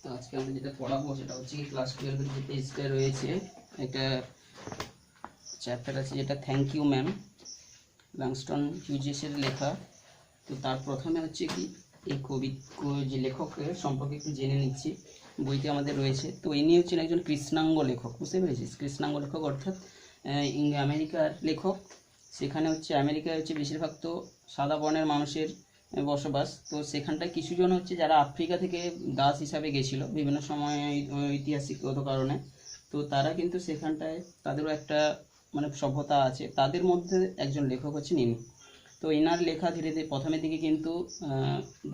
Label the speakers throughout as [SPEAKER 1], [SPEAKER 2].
[SPEAKER 1] তো আজকে আমরা যেটা পড়াবো সেটা হচ্ছে কি ক্লাস 12 এর যে পেজটা রয়েছে, একটা চ্যাপ্টার আছে যেটা থ্যাংক ইউ ম্যাম, ল্যাংস্টন হিউজেসের লেখা। তো তার প্রথমে হচ্ছে কি এই যে লেখকের সম্পর্কে একটু জেনে নিচ্ছি। বইতে আমাদের রয়েছে, তো ইনি হচ্ছেন একজন কৃষ্ণাঙ্গ লেখক, বুঝতে পেরেছিস? কৃষ্ণাঙ্গ লেখক অর্থাৎ আমেরিকার লেখক। সেখানে হচ্ছে আমেরিকায় হচ্ছে বেশিরভাগ তো সাদা বর্ণের মানুষের বসবাস। তো সেখানটায় কিছুজন হচ্ছে যারা আফ্রিকা থেকে দাস হিসাবে গেছিল বিভিন্ন সময় ঐতিহাসিকগত কারণে। তো তারা কিন্তু সেখানটায় তাদেরও একটা মানে সভ্যতা আছে, তাদের মধ্যে একজন লেখক হচ্ছেন ইনি। তো এনার লেখা ধীরে ধীরে প্রথমের দিকে কিন্তু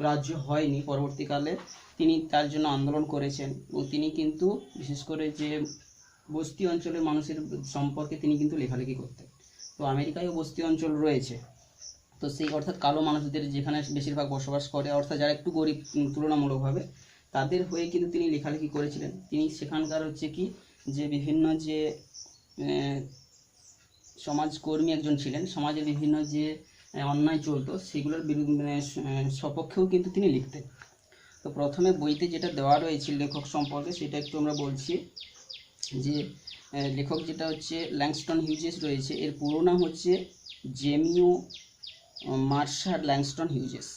[SPEAKER 1] গ্রাহ্য হয়নি, পরবর্তীকালে তিনি তার জন্য আন্দোলন করেছেন এবং তিনি কিন্তু বিশেষ করে যে বস্তি অঞ্চলের মানুষের সম্পর্কে তিনি কিন্তু লেখালেখি করতেন। তো আমেরিকায়ও বস্তি অঞ্চল রয়েছে, তো সেই অর্থাৎ কালো মানুষদের যেখানে বেশিরভাগ বসবাস করে, অর্থাৎ যারা একটু গরিব তুলনামূলকভাবে, তাদের হয়ে কিন্তু তিনি লেখালেখি করেছিলেন। তিনি সেখানকার হচ্ছে কি যে বিভিন্ন যে সমাজকর্মী একজন ছিলেন, সমাজের বিভিন্ন যে অন্যায় চলতো সেগুলোর বিরুদ্ধে সপক্ষেও কিন্তু তিনি লিখতেন। তো প্রথমে বইতে যেটা দেওয়া রয়েছে লেখক সম্পর্কে সেটা একটু আমরা বলছি। যে লেখক যেটা হচ্ছে ল্যাংস্টন হিউজেস রয়েছে, এর পুরো নাম হচ্ছে জেমিও মার্শাল ল্যাংস্টন হিউজেস।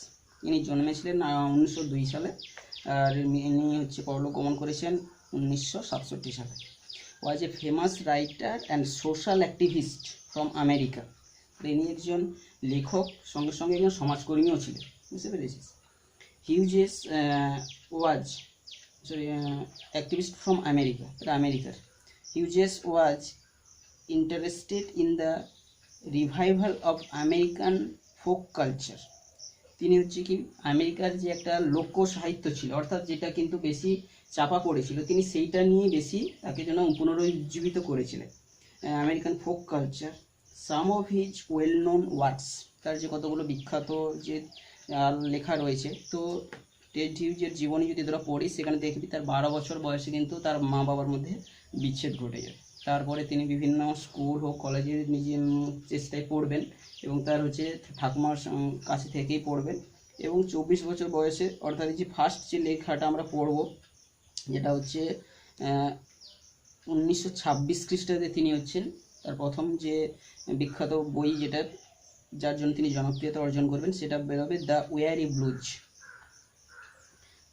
[SPEAKER 1] ইনি জন্মেছিলেন 1902 সালে, আর ইনি হচ্ছে পরলোক গমন করেছেন 1967 সালে। Was a famous writer and social activist from America. ইনি একজন লেখক, সঙ্গে সঙ্গে একজন সমাজকর্মীও ছিলেন, বুঝতে পেরেছিস? Hughes was activist from America, এটা আমেরিকার। Hughes was interested in the revival of American folk culture. তিনি হচ্ছে কি আমেরিকার যে একটা লোক সাহিত্য ছিল, অর্থাৎ যেটা কিন্তু বেশি চাপা পড়েছিল, তিনি সেইটা নিয়ে বেশি তাকে যেন পুনরুজ্জীবিত করেছিলেন, American folk culture. Some of his well known works, তার যে কতগুলো বিখ্যাত যে লেখা রয়েছে। তো টেড হিউজের জীবনী যদি তোরা পড়িস, সেখানে দেখবি তার 12 বছর বয়সে কিন্তু তার মা বাবার মধ্যে বিচ্ছেদ ঘটে যায়। তারপরে তিনি বিভিন্ন স্কুল ও কলেজে নিজের চেষ্টায় পড়বেন এবং তার হচ্ছে ঠাকুমার কাছে থেকেই পড়বেন। এবং 24 বছর বয়সে, অর্থাৎ যে ফার্স্ট যে লেখাটা আমরা পড়ব, যেটা হচ্ছে 1926 খ্রিস্টাব্দে তিনি হচ্ছেন তার প্রথম যে বিখ্যাত বই, যেটা যার জন্য তিনি জনপ্রিয়তা অর্জন করবেন, সেটা বেরোবে দ্য ওয়ারি ব্লুজ।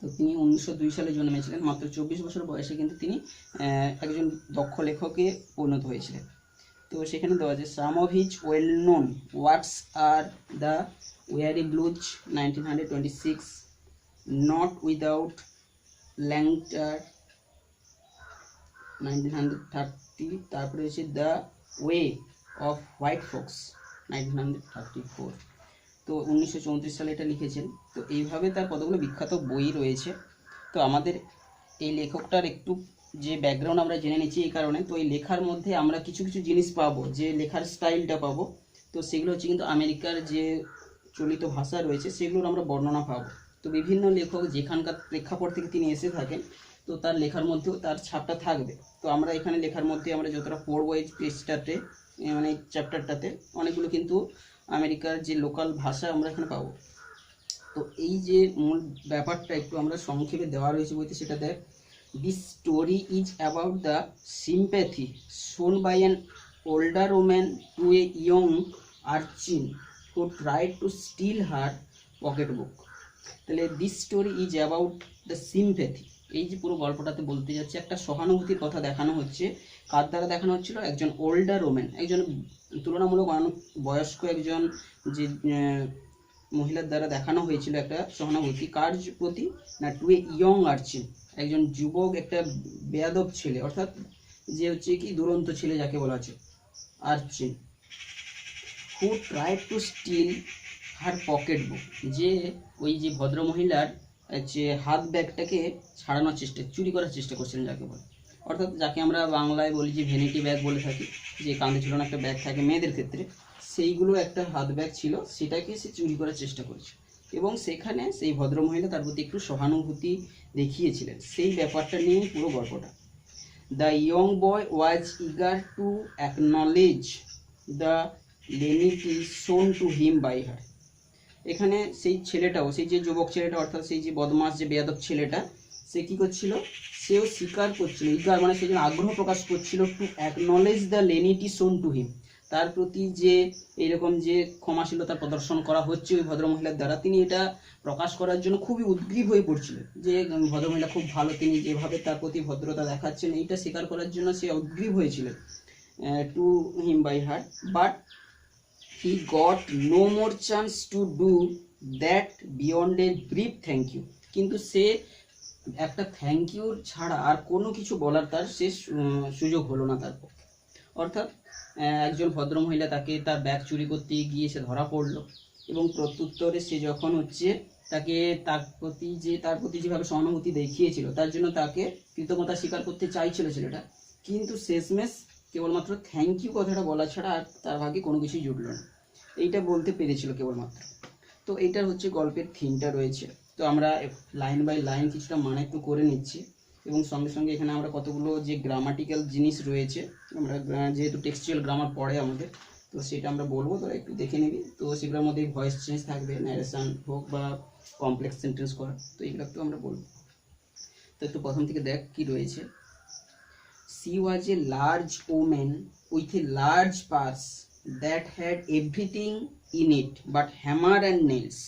[SPEAKER 1] তো তিনি 1902 সালে জন্মেছিলেন, মাত্র 24 বছর বয়সে কিন্তু তিনি একজন দক্ষ লেখকে পরিণত হয়েছিলেন। তো সেখানে দেওয়া আছে some of his well known works are the weary blues 1926, not without laughter 1930, তারপরে হচ্ছে the way of white folks 1934। তো 1934 সালে এটা লিখেছেন। তো এইভাবে তার কতগুলো বিখ্যাত বই রয়েছে। তো আমাদের এই লেখকটার একটু যে ব্যাকগ্রাউন্ড আমরা জেনে নিচ্ছি এই কারণে, তো এই লেখার মধ্যে আমরা কিছু কিছু জিনিস পাবো, যে লেখার স্টাইলটা পাবো। তো সেগুলো হচ্ছে কিন্তু আমেরিকার যে চলিত ভাষা রয়েছে সেগুলোর আমরা বর্ণনা পাবো। তো বিভিন্ন লেখক যেখানকার প্রেক্ষাপট থেকে তিনি এসে থাকেন, তো তার লেখার মধ্যেও তার ছাপটা থাকবে। তো আমরা এখানে লেখার মধ্যে আমরা যতটা পড়বো এই পেজটাতে, মানে চ্যাপ্টারটাতে, অনেকগুলো কিন্তু আমেরিকার যে লোকাল ভাষা আমরা এখানে পাবো। তো এই যে মূল ব্যাপারটা একটু আমরা সংক্ষেপে দেওয়া রয়েছে বইতে, সেটা দেখ। This story is about the sympathy shown by an older woman to a young urchin who tried to steal her pocket book. তাহলে this story is about the sympathy, এই যে পুরো গল্পটাতে বলতে যাচ্ছে একটা সহানুভূতির কথা দেখানো হচ্ছে। কার দ্বারা দেখানো হচ্ছিল? একজন ওল্ডার ওম্যান, একজন তুলনামূলক অনেক বয়স্ক একজন যে মহিলার দ্বারা দেখানো হয়েছিল একটা সহানুভূতি। কার প্রতি? না, টু এ ইয়ং আর্চিন, একজন যুবক, একটা বেয়াদব ছেলে, অর্থাৎ যে হচ্ছে কি দুরন্ত ছেলে যাকে বলা হচ্ছে urchin, who tried to steal her pocket book, যে ওই যে ভদ্রমহিলার যে হাত ব্যাগটাকে ছাড়ানোর চেষ্টা, চুরি করার চেষ্টা করছিলেন যাকে বলে, অর্থাৎ যাকে আমরা বাংলায় বলি যে ভ্যানিটি ব্যাগ বলে থাকি, যে কাঁধে ঝুলানো একটা ব্যাগ থাকে মেয়েদের ক্ষেত্রে, সেইগুলো একটা হাত ব্যাগ ছিল, সেটাকে সে চুরি করার চেষ্টা করেছে। এবং সেখানে সেই ভদ্রমহিলা তার প্রতি একটু সহানুভূতি দেখিয়েছিলেন, সেই ব্যাপারটা নিয়ে পুরো গল্পটা। The young boy was eager to acknowledge the lenity shown to him by হার। এখানে সেই ছেলেটাও, সেই যে যুবক ছেলেটা, অর্থাৎ সেই যে বদমাস যে বেয়াদব ছেলেটা, সে কি করছিল, সেও স্বীকার করছিল, ইগার মানে সে যেন আগ্রহ প্রকাশ করছিল two acknowledge the lenity shown to হিম, তার প্রতি যে এরকম যে ক্ষমাশীলতার প্রদর্শন করা হচ্ছে ওই ভদ্রমহিলার দ্বারা, তিনি এটা প্রকাশ করার জন্য খুবই উদ্গ্রীব হয়ে পড়ছিলেন যে ভদ্রমহিলা খুব ভালো, তিনি যেভাবে তার প্রতি ভদ্রতা দেখাচ্ছেন এইটা স্বীকার করার জন্য সে উদ্গ্রীব হয়েছিলেন to him by her, but he got no more chance to do that beyond a brief thank you, কিন্তু সে একটা থ্যাংক ইউ ছাড়া আর কোনো কিছু বলার তার শেষ সুযোগ হলো না তার পক্ষে। অর্থাৎ একজন ভদ্রমহিলা তাকে তার ব্যাগ চুরি করতে গিয়ে সে ধরা পড়লো এবং প্রত্যুত্তরে সে যখন হচ্ছে তাকে তার প্রতি যেভাবে সহানুভূতি দেখিয়েছিল তার জন্য তাকে কৃতজ্ঞতা স্বীকার করতে চাইছিল ছেলেটা, কিন্তু শেষমেশ কেবলমাত্র থ্যাংক ইউ কথাটা বলা ছাড়া আর তার ভাগ্যে কোনো কিছুই জুটল না, এইটা বলতে পেরেছিল কেবলমাত্র। তো এইটার হচ্ছে গল্পের থিমটা রয়েছে। তো আমরা লাইন বাই লাইন কিছুটা মানে একটু করে নিচ্ছি এবং সঙ্গে সঙ্গে এখানে আমরা কতগুলো যে গ্রামাটিক্যাল জিনিস রয়েছে, আমরা যেহেতু টেক্সচুয়াল গ্রামার পড়ে আমাদের, তো সেটা আমরা বলবো, তোরা একটু দেখে নিবি। তো সেগুলোর মধ্যে ভয়েস চেঞ্জ থাকবে, ন্যারেশন হোক বা কমপ্লেক্স সেন্টেন্স করা, তো এইগুলো তো আমরা বলবো। তো একটু প্রথম থেকে দেখ কি রয়েছে। She was a large woman with a large purse that had everything in it but hammer and nails.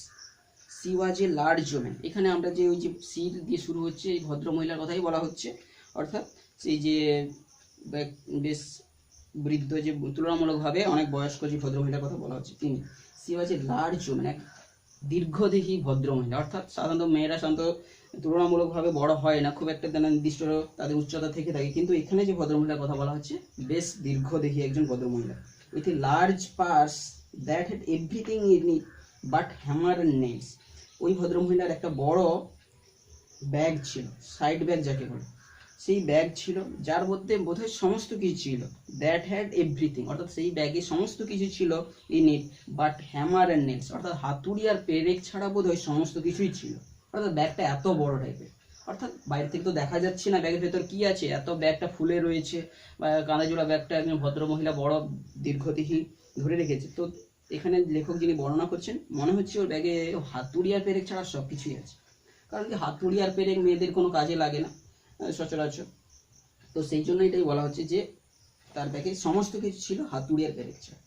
[SPEAKER 1] She was a large woman, এখানে আমরা যে ওই যে সি দিয়ে শুরু হচ্ছে এই ভদ্রমহিলার কথাই বলা হচ্ছে, অর্থাৎ সেই যে বেশ বৃদ্ধ যে তুলনামূলকভাবে অনেক বয়স্ক যে ভদ্রমহিলার কথা বলা হচ্ছে তিনি। She was a large woman, এক দীর্ঘদেহী ভদ্রমহিলা, অর্থাৎ সাধারণত মেয়েরা সাধারণত তুলনামূলকভাবে বড় হয় না, খুব একটা নির্দিষ্ট তাদের উচ্চতা থেকে থাকে, কিন্তু এখানে যে ভদ্রমহিলার কথা বলা হচ্ছে বেশ দীর্ঘদেহী একজন ভদ্রমহিলা। With a large purse that had everything in it but hammer and nails, ওই ভদ্রমহিলার একটা বড় ব্যাগ ছিল, সাইড ব্যাগ যাকে বলে, সেই ব্যাগ ছিল যার মধ্যে বোধহয় সমস্ত কিছু ছিল, দ্যাট হ্যাড এভরিথিং, অর্থাৎ সেই ব্যাগে সমস্ত কিছু ছিল in it but hammer and nails, অর্থাৎ হাতুড়ি আর পেরেক ছাড়া বোধহয় সমস্ত কিছুই ছিল। অর্থাৎ ব্যাগটা এত বড় টাইপের, অর্থাৎ বাইরে থেকে তো দেখা যাচ্ছে না ব্যাগের ভেতর কি আছে, এত ব্যাগটা ফুলে রয়েছে বা কাঁধে জোড়া ব্যাগটা একজন ভদ্রমহিলা বড় দীর্ঘদেহী ধরে রেখেছে। তো এখানে লেখক যিনি বর্ণনা করছেন মনে হচ্ছে ওর ব্যাগে হাতুড়ি আর পেরেক ছাড়া সব কিছুই আছে, কারণ কি হাতুড়ি আর পেরেক মেয়েদের কোনো কাজে লাগে না সচরাচর, তো সেই জন্য এটাই বলা হচ্ছে যে তার ব্যাগে সমস্ত কিছু ছিল হাতুড়ি আর পেরেক ছাড়া।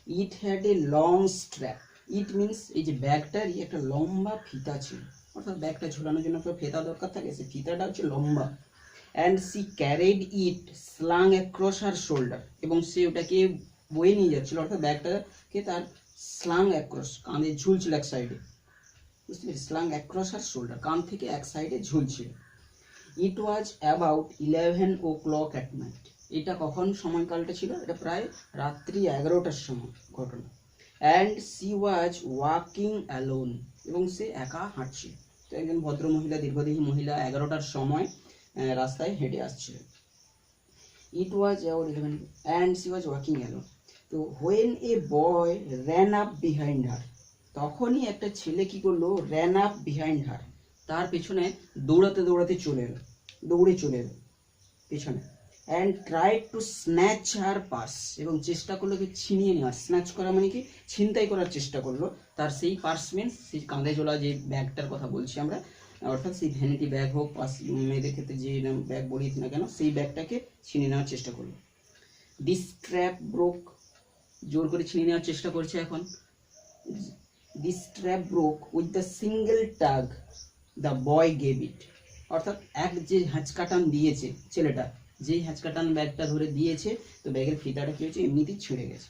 [SPEAKER 1] It had a long strap, it means এই যে ব্যাগটারই একটা লম্বা ফিতা ছিল, অর্থাৎ ব্যাগটা ঝোলানোর জন্য একটা ফিতা দরকার থাকে, সেই ফিতাটা হচ্ছে লম্বা। And she carried it slung across her shoulder, এবং সে ওটাকে বয়ে নিয়ে যাচ্ছিল, অর্থাৎ ব্যাগটাকে তার স্লাং অ্যাক্রস কাঁধে ঝুলছিল এক সাইডে, বুঝতে পেরেছি, স্লাং অ্যাক্রস হার শোল্ডার কাঁধ থেকে এক সাইডে ঝুলছিল। ইট was about 11 o'clock at night, এটা কখন সময়কালটা ছিল, এটা প্রায় রাত্রি 11টার সময় ঘটনা। And she was walking alone, এবং সে একা হাঁটছিল। তো একজন ভদ্রমহিলা দীর্ঘদেহী মহিলা 11টার সময় রাস্তায় হেঁটে আসছিল। It was about 11 and she was walking alone. তো when a boy ran up behind her, তখনই একটা ছেলে কি করলো, র্যান আপ বিহাইন্ড হার, তার পেছনে দৌড়াতে দৌড়াতে দৌড়ে চলে এলো পেছনে। And try to snatch her purse, এবং চেষ্টা করলো কি ছিনিয়ে নেওয়ার, স্ন্যাচ করা মানে কি ছিনতাই করার চেষ্টা করলো তার সেই পার্স মিনস সেই কাঁধে ঝোলা যে ব্যাগটার কথা বলছি আমরা, অর্থাৎ সেই ভ্যানিটি ব্যাগ হোক বা মেয়েদের ক্ষেত্রে যে ব্যাগ বলিয়েছি না কেন, সেই ব্যাগটাকে ছিনিয়ে নেওয়ার চেষ্টা করলো। দিস স্ট্র্যাপ ব্রোক, জোর করে ছিনিয়ে নেওয়ার চেষ্টা করছে এখন। This strap broke with the single tug the boy gave ইট, অর্থাৎ এক যে হ্যাঁচকাটান দিয়েছে ছেলেটা, যেই হ্যাঁচকাটান ব্যাগটা ধরে দিয়েছে, তো ব্যাগের ফিতাটা কি হয়েছে, এমনিতেই ছিঁড়ে গেছে।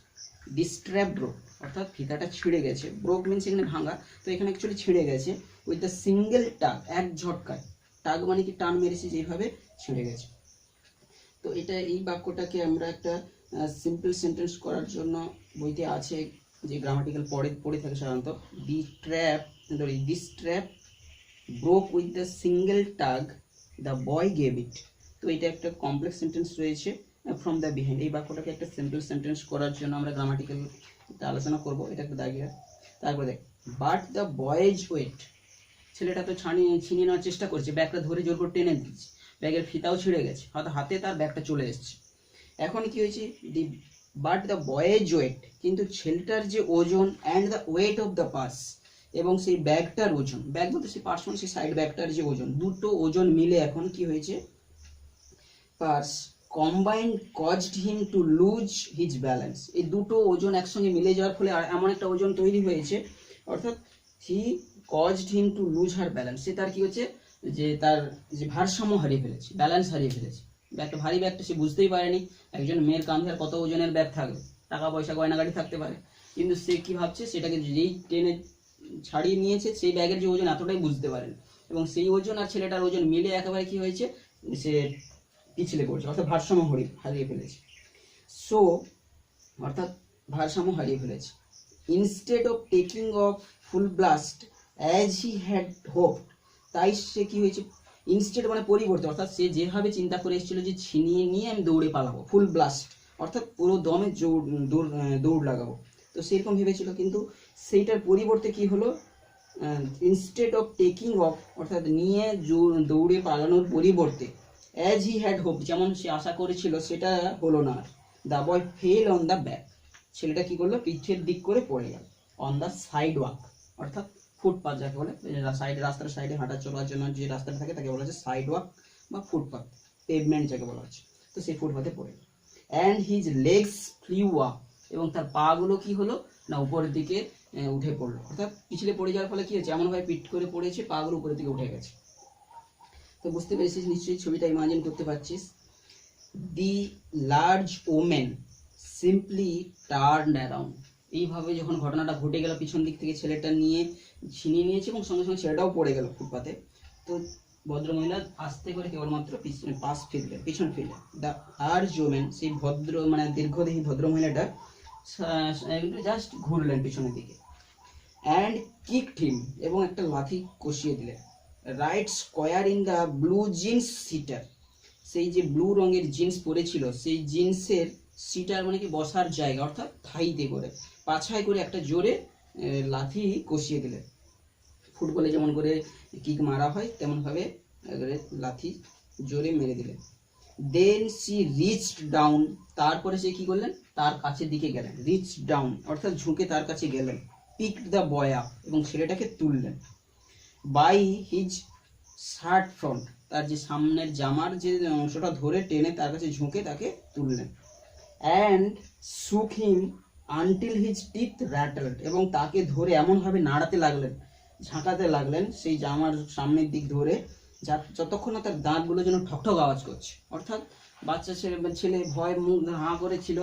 [SPEAKER 1] ডিস্ট্র্যাপ ব্রোক, অর্থাৎ ফিতাটা ছিঁড়ে গেছে, ব্রোক মিনস এখানে ভাঙা, তো এখানে অ্যাকচুয়ালি ছিঁড়ে গেছে। উইথ দ্য সিঙ্গেল টাগ, এক ঝটকায়, টাগ মানে কি টান মেরেছে, যেভাবে ছিঁড়ে গেছে। তো এটা এই বাক্যটাকে আমরা একটা সিম্পল সেন্টেন্স করার জন্য বইতে আছে যে গ্রামাটিক্যাল পড়ে থাকে সাধারণত, this trap broke with the single tug the boy gave ইট। তো এটা একটা কমপ্লেক্স সেন্টেন্স রয়েছে ফ্রম দ্য বিহাইন্ড, এই বাক্যটাকে একটা সিম্পল সেন্টেন্স করার জন্য আমরা গ্রামাটিক্যাল আলোচনা করবো, এটা একটা দাগিয়ে। তারপরে দেখ, বাট দ্য বয়েজ ওয়েট, ছেলেটা তো ছিনিয়ে নেওয়ার চেষ্টা করছে, ব্যাগটা ধরে জোর করে টেনে দিচ্ছে, ব্যাগের ফিতাও ছিঁড়ে গেছে, হয়তো হাতে তার ব্যাগটা চলে এসছে। এখন কি হয়েছে, বাট দ্য বয়েজ ওয়েট, কিন্তু ছেলেটার যে ওজন, and the weight of the purse, এবং সেই ব্যাগটার ওজন, ব্যাগ বলতে সেই পার্স মানে সেই সাইড ব্যাগটার যে ওজন, দুটো ওজন মিলে এখন কি হয়েছে, purse combined caused him to lose his balance. এই দুটো ওজন একসঙ্গে মিলে যাওয়ার ফলে এমন একটা ওজন তৈরি হয়েছে, অর্থাৎ he caused him to lose her balance, সে তার কি হচ্ছে যে তার যে ভারসাম্য হারিয়ে ফেলেছে, ব্যালেন্স হারিয়ে ফেলেছে। ব্যাগটা ভারী, ব্যাগটা সে বুঝতেই পারেনি, একজন মেয়ের কাঁধে আর কত ওজনের ব্যাগ থাকবে, টাকা পয়সা গয়নাগাড়ি থাকতে পারে, কিন্তু সে কি ভাবছে, সেটাকে যেই টেনে ছাড়িয়ে নিয়েছে, সেই ব্যাগের যে ওজন এতটাই বুঝতে পারেন, এবং সেই ওজন আর ছেলেটার ওজন মিলে একেবারে কি হয়েছে, সে পিছলে পড়ছে, অর্থাৎ ভারসাম্য হারিয়ে ফেলেছে। সো অর্থাৎ ভারসাম্য হারিয়ে ফেলেছে। Instead of taking off full blast as he had hope, তাই সে কি হয়েছে, ইনস্টেড মানে পরিবর্তে, অর্থাৎ সে যেভাবে চিন্তা করে এসেছিল যে ছিনিয়ে নিয়ে আমি দৌড়ে পালাবো, ফুল ব্লাস্ট অর্থাৎ পুরো দমে দৌড় লাগাবো, তো সেরকম ভেবেছিল, কিন্তু সেইটার পরিবর্তে কি হলো, ইনস্টেড অফ টেকিং অফ অর্থাৎ নিয়ে দৌড়ে পালানোর পরিবর্তে অ্যাজ হি হ্যাড হোপ যেমন সে আশা করেছিল সেটা হলো না। The boy fail on the back, ছেলেটা কি করলো, পিঠের দিক করে পড়ে গেল। অন দ্য সাইড ওয়াক অর্থাৎ ফুটপাথ যাকে বলে, সাইডে রাস্তার সাইডে হাঁটা চলার জন্য যে রাস্তাটা থাকে তাকে বলা হচ্ছে সাইড ওয়াক বা ফুটপাথ, পেভমেন্ট যাকে বলা হচ্ছে, তো সেই ফুটপাথে পড়ে গেল। And his legs flew up, এবং তার পা গুলো কি হলো না উপরের দিকে উঠে পড়লো, অর্থাৎ পিছলে পড়ে যাওয়ার ফলে কি হচ্ছে, এমনভাবে পিঠ করে পড়েছে, পা গুলো উপরের দিকে উঠে গেছে। তো বুঝতে পেরেছিস নিশ্চয়ই, ছবিটা ইমাজিন করতে পারছিস। The large woman simply turn around, এইভাবে যখন ঘটনাটা ঘটে গেল, পিছন দিক থেকে ছেলেটা নিয়ে ছিনিয়ে নিয়েছে এবং সঙ্গে সঙ্গে ছেলেটাও পড়ে গেল ফুটপাতে, তো ভদ্রমহিলা আস্তে করে কেবলমাত্র পিছন ফিরলেন। দ্য লার্জ ওমেন, সেই মানে দীর্ঘদেহী ভদ্রমহিলাটা জাস্ট ঘুরলেন পিছনের দিকে। অ্যান্ড কিকড হিম, এবং একটা লাথি কষিয়ে দিলেন। Right square in the blue jeans seater, সেই যে ব্লু রঙের জিন্স পরেছিল সেই জিন্সের সিটার মানে কি বসার জায়গা, অর্থাৎ থাইতে করে পাছায় করে একটা জোরে লাথি কষিয়ে দিলেন। ফুটবলে যেমন করে কিক মারা হয় তেমনভাবে লাথি জোরে মেরে দিলেন। দেন সি রিচড ডাউন, তারপরে সে কি করলেন, তার কাছের দিকে গেলেন, রিচ ডাউন অর্থাৎ ঝুঁকে তার কাছে গেলেন। পিকড দ্য বয় আপ, এবং ছেলেটাকে তুললেন। বাই হিজ শার্ট ফ্রন্ট, তার যে সামনের জামার যে অংশটা ধরে টেনে তার কাছে ঝুঁকে তাকে তুললেন। And shook him until his teeth র্যাটলড, এবং তাকে ধরে এমনভাবে নাড়াতে লাগলেন, ঝাঁকাতে লাগলেন সেই জামার সামনের দিক ধরে, যতক্ষণ না তার দাঁতগুলো যেন ঠকঠক আওয়াজ করছে, অর্থাৎ বাচ্চা ছেলে ভয় মুখ হাঁ করেছিল,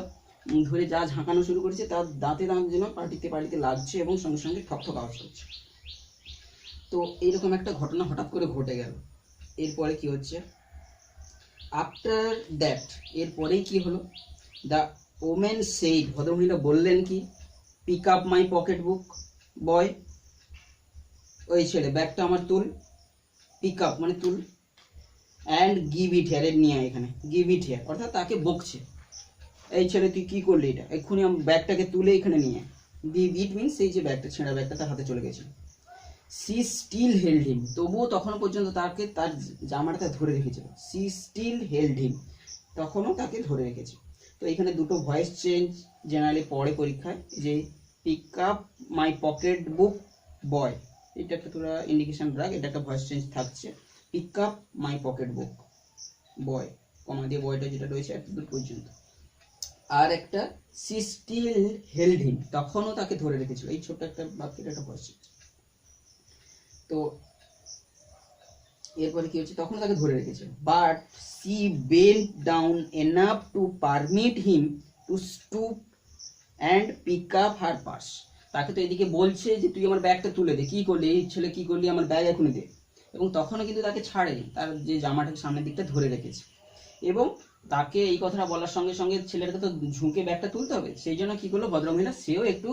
[SPEAKER 1] ধরে যা ঝাঁকানো শুরু করেছে তার দাঁতে যেন পাটিতে লাগছে এবং সঙ্গে সঙ্গে ঠকঠক আওয়াজ করছে। তো এইরকম একটা ঘটনা হঠাৎ করে ঘটে গেল। এরপরে কি হচ্ছে, আফটার দ্যাট, এরপরেই কি হলো, দ্য ওমেন সেইড, ভদ্রমহিলা বললেন কি, pick up my pocket book boy, ওই ছেলে ব্যাগটা আমার তুল, পিক আপ মানে তুল, অ্যান্ড গিভ ইট হেয়ার, নিয়ে এখানে গিভ ইট হেয়ার অর্থাৎ তাকে বকছে, এই ছেলে তুই কি করলি, এটা এক্ষুনি ব্যাগটাকে তুলে এখানে নিয়ে। গিভ ইট মিনস সেই যে ব্যাগটা, ছেঁড়া ব্যাগটা তার হাতে চলে গেছে। সি স্টিল হেল্ড হিম, তবুও তখনও পর্যন্ত তাকে তার জামাটা ধরে রেখেছিল। সি স্টিল হেল্ড হিম, তখনও তাকে ধরে রেখেছে। তো এখানে দুটো ভয়েস চেঞ্জ জেনারেলি পড়ে পরীক্ষায়, যে pick up my pocket book boy, এটা একটা তোরা ইন্ডিকেশন রাখ, এটা একটা ভয়েস চেঞ্জ থাকছে। Pick up my pocket book boy, comma দিয়ে বয়টা যেটা রয়েছে এতদূর পর্যন্ত। আর একটা সি স্টিল হেল্ড হিম, তখনও তাকে ধরে রেখেছিল, এই ছোট্ট একটা বাক্যের একটা ভয়েস চেঞ্জ। তো এরপরে কি হচ্ছে, তখন তাকে ধরে রেখেছে, but she bent down enough to permit him to stoop and pick up her purse, তাকে তো এদিকে বলছে যে তুই আমার ব্যাগটা তুলে দে, কি করলি এই ছেলে, কি করলি, আমার ব্যাগ এখনই দে, এবং তখনও কিন্তু তাকে ছাড়েনি, তার যে জামাটাকে সামনের দিকটা ধরে রেখেছে, এবং তাকে এই কথাটা বলার সঙ্গে সঙ্গে ছেলেটাকে তো ঝুঁকে ব্যাগটা তুলতে হবে, সেই জন্য কি করলো ভদ্রমহিলা, সেও একটু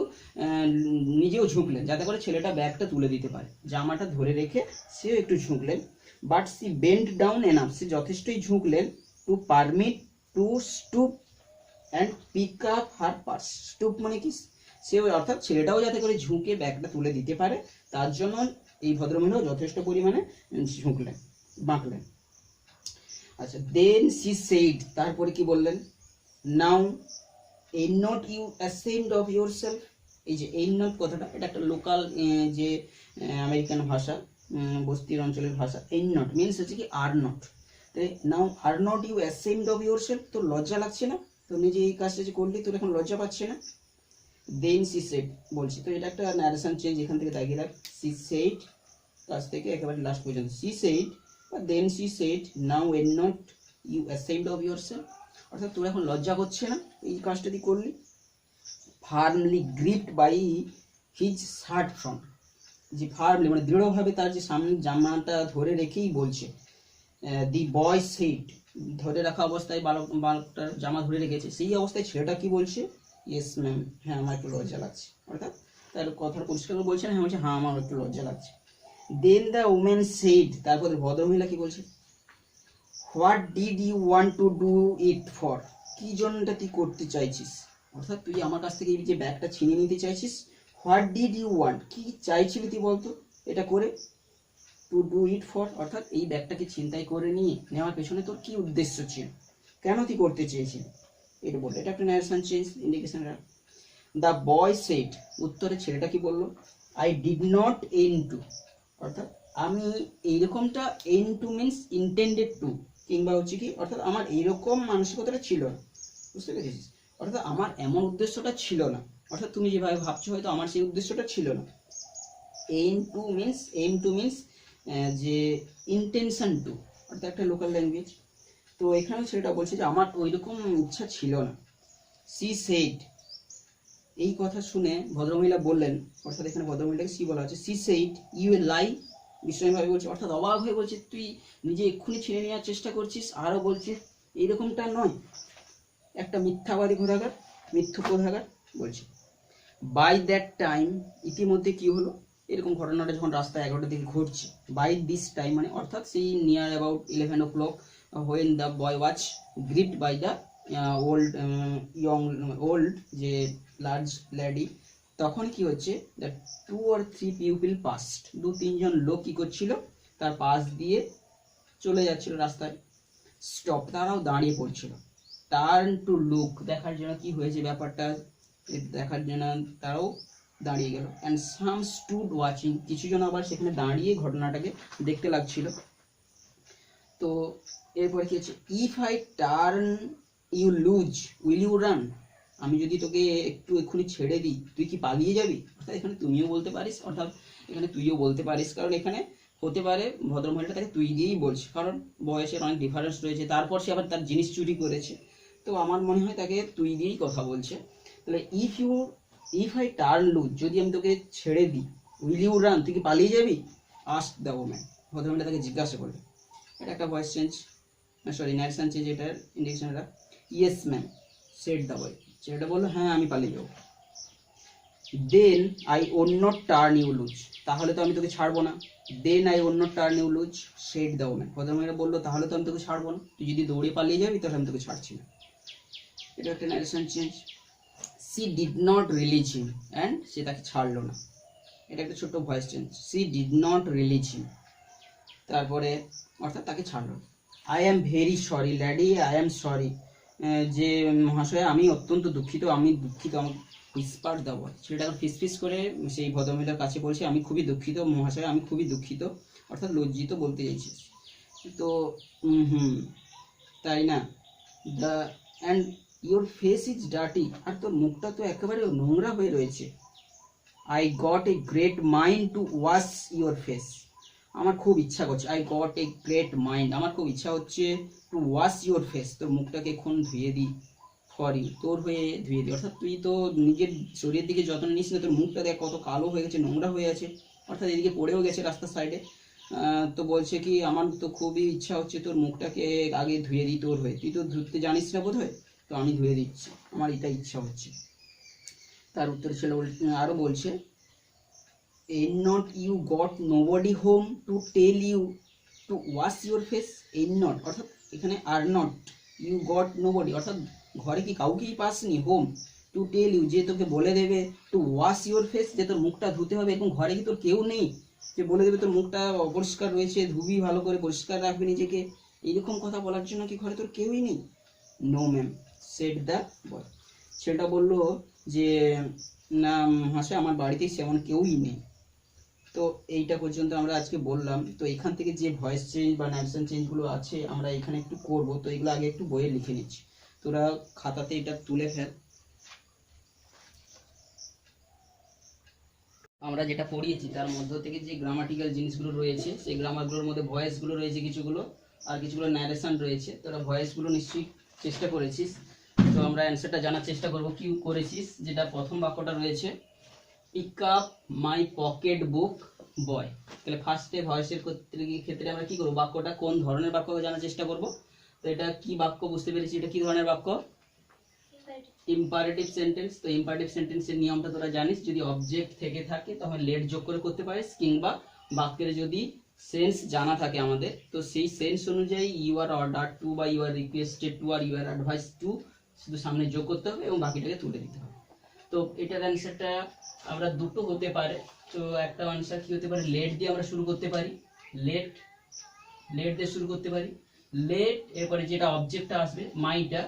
[SPEAKER 1] নিজেও ঝুঁকলেন যাতে করে ছেলেটা ব্যাগটা তুলে দিতে পারে, জামাটা ধরে রেখে সেও একটু ঝুঁকলেন। But she bent down enough, সে যথেষ্টই ঝুঁকলেন, to permit to stoop and pick up her purse, stoop মানে কি, সে অর্থাৎ ছেলেটাও যাতে করে ঝুঁকে ব্যাগটা তুলে দিতে পারে, তার জন্য এই ভদ্রমহিলাও যথেষ্ট পরিমাণে ঝুঁকলেন, বাঁকলেন। আচ্ছা, দেন সি সেইড, তারপরে কি বললেন, now a not you ashamed of your self, এই যে এই নট কথাটা, এটা একটা লোকাল যে আমেরিকান ভাষা, বস্তির অঞ্চলের ভাষা। এই নট মিনস হচ্ছে কি আর নট। তাই now are not you ashamed of your self, তোর লজ্জা লাগছে না? তো নিজে এই কাজটা যে করলি তোর এখন লজ্জা পাচ্ছে না? দেন সি সেড বলছি, তো এটা একটা ন্যারেশন চেঞ্জ, এখান থেকে দাগিয়ে রাখ। সি সেড কাছ থেকে একেবারে লাস্ট পর্যন্ত, সি সেড বা then she said now an not you ashamed of your self, অর্থাৎ তোর এখন লজ্জা করছে না এই কাজটা তুই করলি? Firmly gripped by his shirt front, যে ফার্মলি মানে দৃঢ়ভাবে তার যে সামনের জামাটা ধরে রেখেই বলছে। দি বয় সেড, ধরে রাখা অবস্থায় বালকটার জামা ধরে রেখেছে, সেই অবস্থায় ছেলেটা কি বলছে? ইয়েস ম্যাম, হ্যাঁ আমার একটু লজ্জা লাগছে। অর্থাৎ তার কথার পরিষ্কার করে বলছে না, হ্যাঁ বলছে হ্যাঁ আমার একটু লজ্জা লাগছে। দেন দ্য ওমেন সেড, তারপরে ভদ্রমহিলা কি বলছে? What did you want to do it for, কি জন্যটা তুই করতে চাইছিস? অর্থাৎ তুই আমার কাছ থেকে এই যে ব্যাগটা ছিনিয়ে নিতে চাইছিস, হোয়াট ডিড ইউ ওয়ান্ট, কি চাইছিলি তুই বলতো এটা করে? টু ডু ইট ফর, অর্থাৎ এই ব্যাগটাকে ছিনতাই করে নিয়ে নেওয়ার পেছনে তোর কি উদ্দেশ্য ছিল, কেন তুই করতে চেয়েছিলি? এটা বললো, এটা একটা narration change indication. The boy said, উত্তরে ছেলেটা কি বললো? I did not aim to, অর্থাৎ আমি এইরকমটা, aim to means intended to, কিংবা হচ্ছে কি অর্থাৎ আমার এইরকম মানসিকতাটা ছিল না, বুঝতে পেরেছিস? অর্থাৎ আমার এমন উদ্দেশ্যটা ছিল না, অর্থাৎ তুমি যেভাবে ভাবছো হয়তো আমার সেই উদ্দেশ্যটা ছিল না। এম টু মিনস যে ইন্টেনশন টু, অর্থাৎ একটা লোকাল ল্যাঙ্গুয়েজ। তো এখানেও সেটা বলছে যে আমার ওইরকম ইচ্ছা ছিল না। সি সেড, এই কথা শুনে ভদ্রমহিলা বললেন, অর্থাৎ এখানে ভদ্রমহিলাকে সি বলা হচ্ছে। সি সেড ইউ এ লাই, বিস্ময়ভাবে বলছে, অর্থাৎ অবাক হয়ে বলছে তুই নিজে এক্ষুনি ছিনে নেওয়ার চেষ্টা করছিস, আরও বলছিস এইরকমটা নয়, একটা মিথ্যাবাদী ঘোরাঘাট, মিথ্যুক ঘোরাঘাট বলছে। বাই দ্যাট টাইম, ইতিমধ্যে কি হলো, এরকম ঘটনাটা যখন রাস্তা 11টার দিকে ঘটছে, বাই দিস টাইম মানে অর্থাৎ সেই near about 11 o'clock, when the boy watch gripped by the old যে লার্জ লেডি, তখন কি হচ্ছে, দ্য 2 or 3 পিউপিল পাস্ট, 2-3 জন লোক কি করছিল, তার পাশ দিয়ে চলে যাচ্ছিল রাস্তায়। স্টপ, তারাও দাঁড়িয়ে পড়ছিল। টার্ন টু লুক, দেখার জন্য কি হয়েছে ব্যাপারটা দেখার জন্য তারাও দাঁড়িয়ে গেল। অ্যান্ড সাম স্টুড ওয়াচিং, কিছু জন আবার সেখানে দাঁড়িয়ে ঘটনাটাকে দেখতে লাগছিল। তো এরপরে কি হচ্ছে, if I turn you loose will you run, আমি যদি তোকে একটু এক্ষুনি ছেড়ে দিই তুই কি পালিয়ে যাবি? অর্থাৎ এখানে তুমিও বলতে পারিস, অর্থাৎ এখানে তুইও বলতে পারিস, কারণ এখানে হতে পারে ভদ্রমহিলাটা তাকে তুই দিয়েই বলছে, কারণ বয়সের অনেক ডিফারেন্স রয়েছে, তারপর সে আবার তার জিনিস চুরি করেছে, তো আমার মনে হয় তাকে তুই দিয়েই কথা বলছে। তাহলে ইফ আই টার্ন লুজ, যদি আমি তোকে ছেড়ে দিই, উইল ইউ রান, তুই কি পালিয়ে যাবি? আস্ক দ্য ওম্যান, ভদ্রমহিলা তাকে জিজ্ঞাসা করবে। এটা একটা voice change, sorry narration change, এটার ইন্ডিকেশনটা। Yes ma'am said the boy, ছেলেটা বললো হ্যাঁ আমি পালিয়ে যাবো। Then I would not turn you loose, তাহলে তো আমি তোকে ছাড়বো না। Then I would not turn you loose said the woman, ভদ্রমহিলা বললো তাহলে তো আমি তোকে ছাড়বো না, তুই যদি দৌড়ে পালিয়ে যাবি তাহলে আমি তোকে ছাড়ছি না। এটা একটা narration change. She did not release him, and সে তাকে ছাড়লো না, এটা একটা ছোট্ট voice change. She did not release him, তারপরে অর্থাৎ তাকে ছাড়লো। I am very sorry lady, I am sorry, যে মহাশয় আমি অত্যন্ত দুঃখিত, আমি দুঃখিত, আমার হুইসপার দ্য বয়, সেটা ফিস করে সেই ভদ্রমহিলার কাছে বলছে আমি খুবই দুঃখিত মহাশয়, আমি খুবই দুঃখিত, অর্থাৎ লজ্জিত বলতে চাইছিস। তো তাই না, the and your face is dirty, আর তোর মুখটা তো একেবারে নোংরা হয়ে রয়েছে। I got a great mind to wash your face, আমার খুব ইচ্ছা করছে, I got a great mind, আমার খুব ইচ্ছা হচ্ছে টু ওয়াশ ইউর ফেস, তোর মুখটাকে এখন ধুয়ে দিই, ফর ইউ, তোর হয়ে ধুয়ে দিই, অর্থাৎ তুই তো নিজের শরীরের দিকে যত্ন নিস না, তোর মুখটা দেখ কত কালো হয়ে গেছে, নোংরা হয়ে আছে, অর্থাৎ এদিকে পড়েও গেছে রাস্তার সাইডে। তো বলছে কি আমার তো খুবই ইচ্ছা হচ্ছে তোর মুখটাকে আগে ধুয়ে দিই তোর হয়ে, তুই তো ধুতে জানিস না বোধ হয়, তো আমি ধুয়ে দিচ্ছি, আমার এটা ইচ্ছা হচ্ছে। তার উত্তরে ছেলে আরও বলছে, ain't not you got nobody home to tell you to wash your face, ain't not অর্থাৎ এখানে are not, you got nobody অর্থাৎ ঘরে কি কাউকেই পাসনি, হোম টু টেল ইউ যে তোকে বলে দেবে, টু ওয়াশ ইউর ফেস যে তোর মুখটা ধুতে হবে, এবং ঘরে কি তোর কেউ নেই যে বলে দেবে তোর মুখটা অপরিষ্কার রয়েছে, ধুবি ভালো করে, পরিষ্কার রাখবি নিজেকে, এইরকম কথা বলার জন্য কি ঘরে তোর কেউই নেই? No ma'am said the boy, সেটা বললো যে না হাসে আমার বাড়িতে সেমন কেউই নেই। তো এইটা পর্যন্ত আমরা আজকে বললাম। তো এখান থেকে যে ভয়েস চেঞ্জ বা ন্যারেশন চেঞ্জগুলো আছে আমরা এখানে একটু করব। তো এগুলো আগে একটু বইয়ে লিখে নিচ্ছি, তোরা খাতাতে এটা তুলে ফেল। আমরা যেটা পড়িয়েছি তার মধ্য থেকে যে গ্রামাটিক্যাল জিনিসগুলো রয়েছে সেই গ্রামারগুলোর মধ্যে ভয়েসগুলো রয়েছে কিছুগুলো, আর কিছুগুলো ন্যারেশন রয়েছে। তোরা ভয়েসগুলো নিশ্চয়ই চেষ্টা করেছিস। তো আমরা অ্যান্সারটা জানার চেষ্টা করব কি করেছিস। যেটা প্রথম বাক্যটা রয়েছে pick up my pocket book boy. তাহলে ফার্স্টে ভয়েসের ক্ষেত্রে আমরা কি করবো, বাক্যটা কোন ধরনের বাক্য জানার চেষ্টা করব। তো এটা কি বাক্য বুঝতে পেরেছি, এটা কি ধরনের বাক্য, ইম্পারেটিভ সেন্টেন্স। তো ইম্পারেটিভ সেন্টেন্সের নিয়মটা তোরা জানিস, যদি অবজেক্ট থেকে থাকে তখন লেট যোগ করে করতে পারিস, কিংবা বাক্যের যদি সেন্স জানা থাকে আমাদের, তো সেই সেন্স অনুযায়ী ইউ আর অর্ডার টু বা ইউ আর রিকোয়েস্টেড টু আর ইউ আর অ্যাডভাইস টু শুধু সামনে যোগ করতে হবে এবং বাকিটাকে তুলে দিতে হবে। তো এটার অ্যান্সারটা আমরা দুটো হতে পারে। তো একটা অ্যান্সার কি হতে পারে, লেট দিয়ে আমরা শুরু করতে পারি, লেট লেট দিয়ে শুরু করতে পারি। লেট এরপরে যেটা অবজেক্টটা আসবে মাইটা,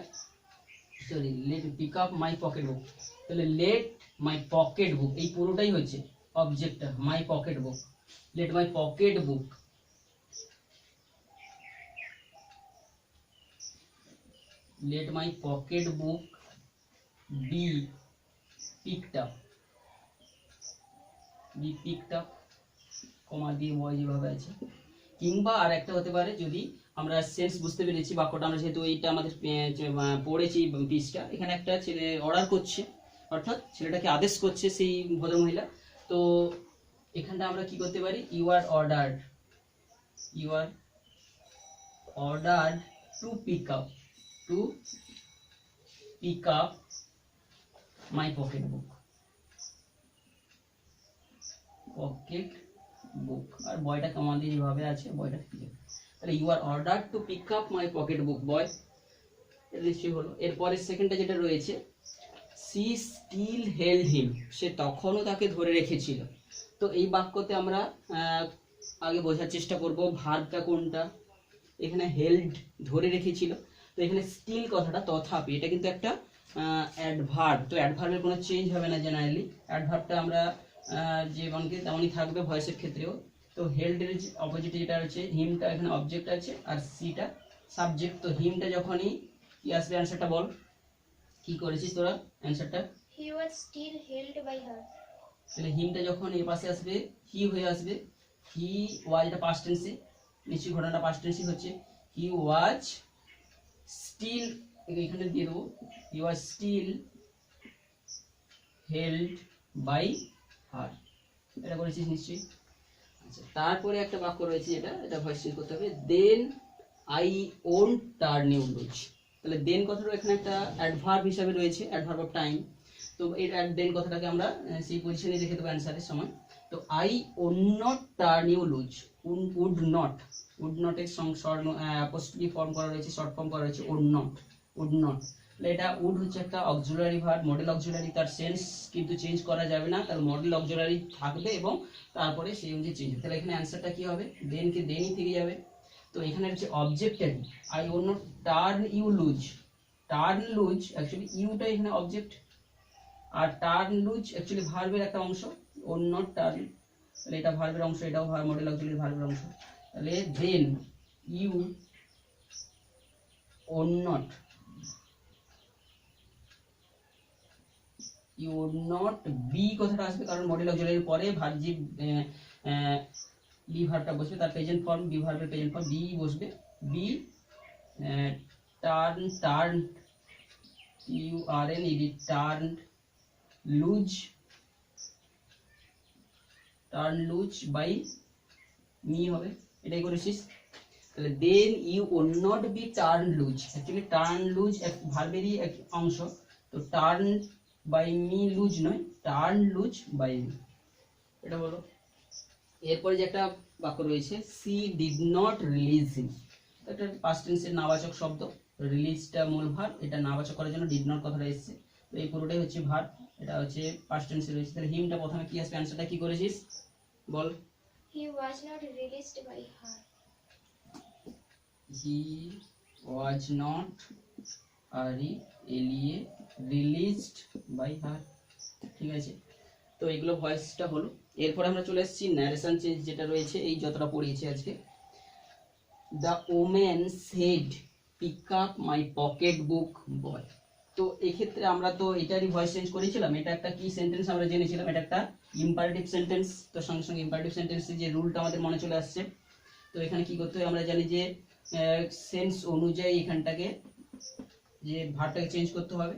[SPEAKER 1] sorry let pick up my pocket book. তাহলে লেট মাই পকেট বুক এই পুরোটাই হচ্ছে অবজেক্টটা, my pocket book. Let my pocket book, let my pocket book be picked up, be picked up, comma দিয়ে বয় যেভাবে আছে। কিংবা আর একটা হতে পারে, যদি আমরা সেন্স বুঝতে পেরেছি বাক্যটা, আমরা যেহেতু এইটা আমাদের পড়েছি পিসটা, এখানে একটা ছেলে অর্ডার করছে, অর্থাৎ ছেলেটাকে আদেশ করছে সেই ভদ্রমহিলা। তো এখানটা আমরা কি করতে পারি, you are ordered, you are ordered to pick up, to pick up my pocket book, pocket book. আর বয়টা কমা দিয়ে যেভাবে আছে বয়টা ঠিক আছে। তাহলে you are order to pick up my pocket book boy, এটা নিশ্চয়ই হলো। এরপরের সেকেন্ডটা যেটা রয়েছে, সি স্টিল হেল্ড হিম, সে তখনও তাকে ধরে রেখেছিল। তো এই বাক্যতে আমরা আগে বোঝার চেষ্টা করব ভার্বটা কোনটা। এখানে হেল্ড ধরে রেখেছিল, তো এখানে স্টিল কথাটা তথাপি, এটা কিন্তু একটা অ্যাডভার্ব। তো অ্যাডভার্বের কোনো চেঞ্জ হবে না জেনারেলি, অ্যাডভার্বটা আমরা যেমনকি তেমনই থাকবে ভয়েসের ক্ষেত্রেও। তো হেল্ডের অপোজিট যেটা হচ্ছে হিমটা, এখানে অবজেক্ট আছে আর সিটা সাবজেক্ট। তো হিমটা যখনই কি আসবে, অ্যান্সারটা বল, কি করেছিস তোরা অ্যান্সারটা,
[SPEAKER 2] he was still held by her.
[SPEAKER 1] তাহলে হিমটা যখন এই পাশে আসবে হি হয়ে আসবে, হি ওয়াজ, এটা পাস্ট টেন্সে, নিশ্চয়ই ঘটনাটা পাস্ট টেন্সই হচ্ছে। হি ওয়াজ স্টিল, এখানে দিয়ে দেবো, he was still held by her, এটা করেছিস নিশ্চয়ই। আচ্ছা, তারপরে একটা বাক্য রয়েছে, এটা ভয়েস চেঞ্জ করতে হবে, then I won't turn you loose. তাহলে দেন কথাটা এখানে একটা অ্যাডভার্ব হিসাবে রয়েছে, অ্যাডভার্ব অফ টাইম। তো এই দেন কথাটাকে আমরা সেই পজিশনে রেখে দেবো অ্যান্সারের সময়। তো I would not turn you loose, would not, would নটের অ্যাপোস্ট্রফি ফর্ম করা রয়েছে, শর্ট ফর্ম করা রয়েছে উড নট, উড নট। এটা উড হচ্ছে একটা অক্সিলারি ভার্ব, মডেল অক্সিলারি, তার সেন্স কিন্তু চেঞ্জ করা যাবে না, তার মডেল অক্সিলারি থাকবে এবং তারপরে সেই অনুযায়ী চেঞ্জ হবে। তাহলে এখানে অ্যান্সারটা কি হবে, দেনকে দেনই থেকে যাবে। তো এখানে হচ্ছে অবজেক্টটা কি, I would not turn you loose, turn loose actually ইউটা এখানে অবজেক্ট, আর টার্ন লুজ অ্যাকচুয়ালি ভার্বের একটা অংশ, ওড নট টার্ন, তাহলে এটা ভার্বের অংশ, এটাও ভার্ব, মডেল অক্সিলারি ভার্বের অংশ। তাহলে then you would not, you would not be কথাটা আসবে, কারণ মডেল অক্সিলারির পরে ভার্ব যে বি ভার্বটা বসবে তার প্রেজেন্ট ফর্ম, বি ভার্বের প্রেজেন্ট ফর্ম বি বসবে, be turn, turn U R N ED, turn loose, turn loose by me হবে, এটাই করেছিস। তাহলে then you would not be turn loose, actually turn loose এক ভার্বেরই এক অংশ। তো টার্ন বাই মি লুজ নয়, টার্ন লুজ বাই মি, এটা বলো। এরপরে যে একটা বাক্য রয়েছে, she did not release him, এটা পাস্ট টেন্সের নাবাচক শব্দ, রিলিজটা মূল ভার্ব, এটা নাবাচক করার জন্য ডিড নট কথাটা এসেছে। তো এই পুরোটাই হচ্ছে ভার্ব, এটা হচ্ছে পাস্ট টেন্সে রয়েছে। তাহলে হিমটা প্রথমে কি আসবে, অ্যান্সারটা কি করেছিস বল,
[SPEAKER 2] he was not released by her.
[SPEAKER 1] He was not, R E L E A, released by her, ঠিক আছে। তো এগুলো ভয়েসটা হলো। এরপর আমরা চলে এসেছি ন্যারেশন চেঞ্জ যেটা রয়েছে, এই যতটা পড়িয়েছি আজকে। The women said pick up my pocket book boy. তো এক্ষেত্রে আমরা তো এটারই ভয়েস চেঞ্জ করেছিলাম, এটা একটা কি সেন্টেন্স আমরা জেনেছিলাম, এটা একটা ইম্পারেটিভ সেন্টেন্স। তো সঙ্গে সঙ্গে ইম্পারেটিভ সেন্টেন্সের যে রুলটা আমাদের মনে চলে আসছে। তো এখানে কি করতে হয় আমরা জানি যে সেন্স অনুযায়ী এখানটাকে যে ভার্বটাকে চেঞ্জ করতে হবে,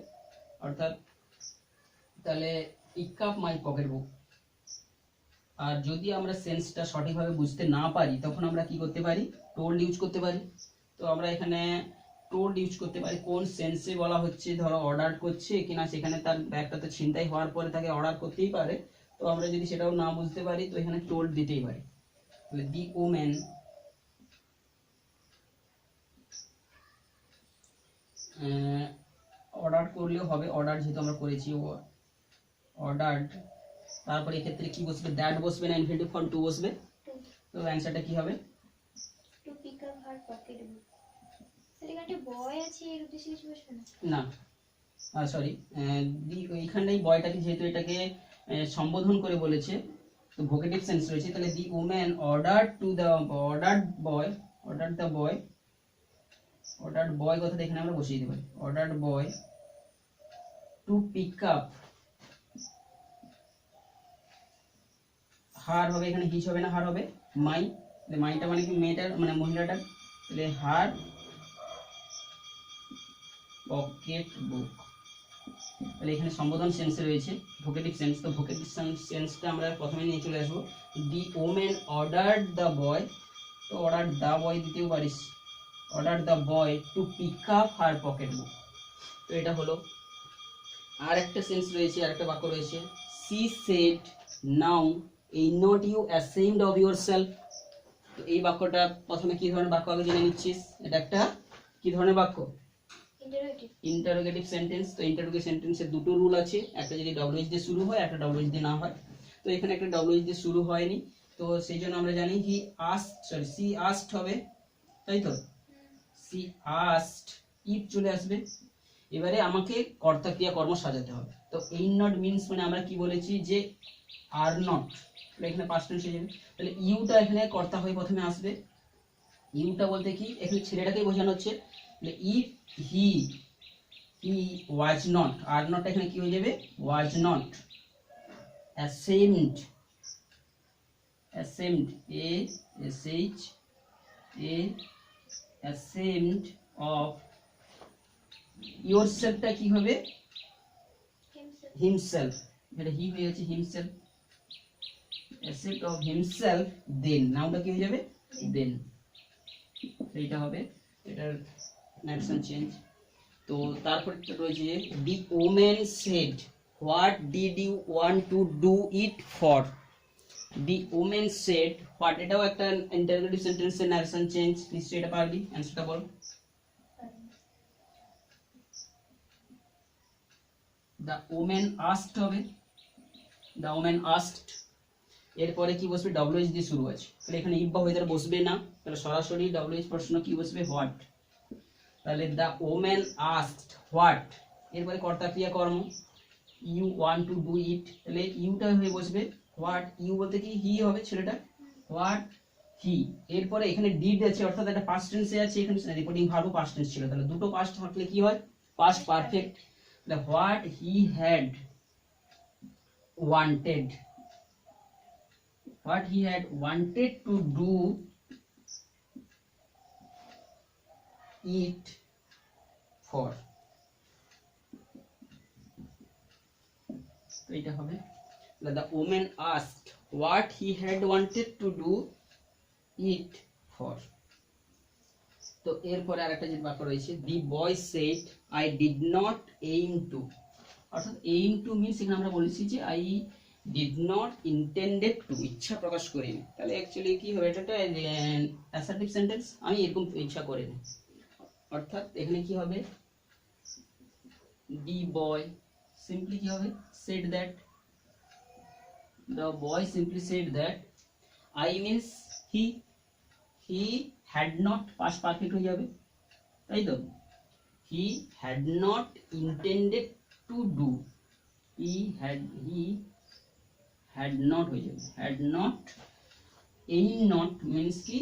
[SPEAKER 1] অর্থাৎ তাহলে pick up my pocket book. আর যদি আমরা সেন্সটা সঠিকভাবে বুঝতে না পারি তখন আমরা কি করতে পারি, টোল্ড ইউজ করতে পারি। তো আমরা এখানে টোল্ড ইউজ করতে পারি কোন সেন্সে বলা হচ্ছে, ধরো অর্ডার করছে কিনা, সেখানে তার ব্যাগটা তো ছিনতাই হওয়ার পরে তাকে অর্ডার করতেই পারে। তো আমরা যদি সেটাও না বুঝতে পারি তো এখানে টোল্ড দিতেই পারি। তাহলে দি ওমেন অর্ডার করলেও হবে, অর্ডার যেহেতু আমরা করেছি অর্ডার্ড, তারপরে এক্ষেত্রে কি বসবে, দ্যাট বসবে না ইনফিনিটিভ ফর্ম টু বসবে। তো অ্যান্সারটা কি হবে,
[SPEAKER 2] to pick up her pocket book. তাহলে এখানে বয় আছে, এর উদ্দেশ্যে কিছু বসবে
[SPEAKER 1] না
[SPEAKER 2] না?
[SPEAKER 1] সরি, এইখানটাই বয়টাকে যেহেতু এটাকে সম্বোধন করে বলেছে, তো ভোকেটিভ সেন্স রয়েছে, তাহলে the woman order to the ordered boy কথাটা এখানে আমরা বসিয়ে দিতে পারি, ordered boy to pick up, her হবে এখানে, হিচ হবে না, হার হবে মাই। মাইটা মানে কি, মেয়েটার মানে মহিলাটার, তাহলে হার পকেট বুক। তাহলে এখানে সম্বোধন সেন্সে রয়েছে ভোকেটিভ সেন্স, তো ভোকেটিভ সেন্সটা আমরা প্রথমে নিয়ে চলে আসবো। The women ordered the boy, তো অর্ডার দ্য বয় দিতেও পারিস, order the boy to pick up her pocket book. তো এটা হলো। আর একটা সেন্স রয়েছে, আর একটা বাক্য রয়েছে, সি সেড নাও এই not you ashamed of your self. তো এই বাক্যটা প্রথমে কি ধরনের বাক্য আগে জেনে নিচ্ছিস, এটা একটা কি ধরনের বাক্য,
[SPEAKER 2] ইন্টারোগেটিভ।
[SPEAKER 1] Interrogative sentence. তো ইন্টারোগেটিভ সেন্টেন্সের দুটো রুল আছে, একটা যদি ডব্লিউএইচ দিয়ে শুরু হয়, একটা ডব্লিউএইচ দিয়ে না হয়। তো এখানে একটা ডব্লিউএইচ দিয়ে শুরু হয়নি, তো সেই জন্য আমরা জানি সি আস্কড হবে, তাই তো, সি আস্কড, ইফ চলে আসবে। এবারে আমাকে কর্তা ক্রিয়া কর্ম সাজাতে হবে। তো এই নট মিন্স মানে আমরা কি বলেছি যে আর নট, এখানে পাস্ট টেন্স হয়ে যাবে। তাহলে ইউটা এখানে কর্তা হয়ে প্রথমে আসবে। ইউটা বলতে কি, এখানে ছেলেটাকেই বোঝানো হচ্ছে। ইফ হি ওয়াজ নট, আর নট এখানে কি হয়ে যাবে, was not ashamed, A S H A, ashamed of ইয়োরসেলফটা কি হবে, হিমসেলফ, এটা হি হয়ে যাচ্ছে himself, ashamed of himself, then নাউটা কি হয়ে যাবে, দেন। এইটা হবে এটার ন্যারেশন চেঞ্জ। তো তারপরে রয়েছে the women said what did you want to do it for. The women said what, এটাও একটা ইন্টারোগেটিভ সেন্টেন্সের ন্যারেশন চেঞ্জ, নিশ্চয়ই এটা পারবি, অ্যান্সারটা বল। দ্য ওমেন আস্কড হবে, দ্য ওমেন আস্কড। এরপরে কি বসবে, ডব্লিউএইচ দিয়ে শুরু আছে, তাহলে এখানে ইফ বা ওয়েদার বসবে না, তাহলে সরাসরি ডব্লিউএইচ প্রশ্ন কি বসবে, হোয়াট। তাহলে দ্য ওমেন আস্কড হোয়াট, এরপরে কর্তা ক্রিয়া কর্ম, you want to do it, তাহলে ইউটা হয়ে বসবে হোয়াট, ইউ বলতে কি হি হবে ছেলেটা, হোয়াট হি। এরপরে এখানে ডিড আছে, অর্থাৎ একটা পাস্ট টেন্সে আছে, এখানে রিপোর্টিং ভার্বও পাস্ট টেন্স ছিল, তাহলে দুটো পাস্ট থাকলে কি হয়, পাস্ট পারফেক্ট। তাহলে what he had wanted, what he had wanted to do it for, তো এটা হবে the woman asked what he had wanted to do it for। তো এরপরে আরেকটা যে বাক্য রয়েছে, the boy said I did not aim to, অর্থাৎ aim to means এখানে আমরা বলেছি যে I did not intended to, ইচ্ছা প্রকাশ করিনি। তাহলে অ্যাকচুয়ালি কি হবে, এটা একটা অ্যাসার্টিভ সেন্টেন্স, আমি এরকম ইচ্ছা করিনি। অর্থাৎ এখানে কি হবে, the boy simply কি হবে, said that, the boy simply said that, I means he had not, past perfect হয়ে যাবে, তাই তো, he had not intended to do, he had not হয়ে যাবে, had not, এই not means কি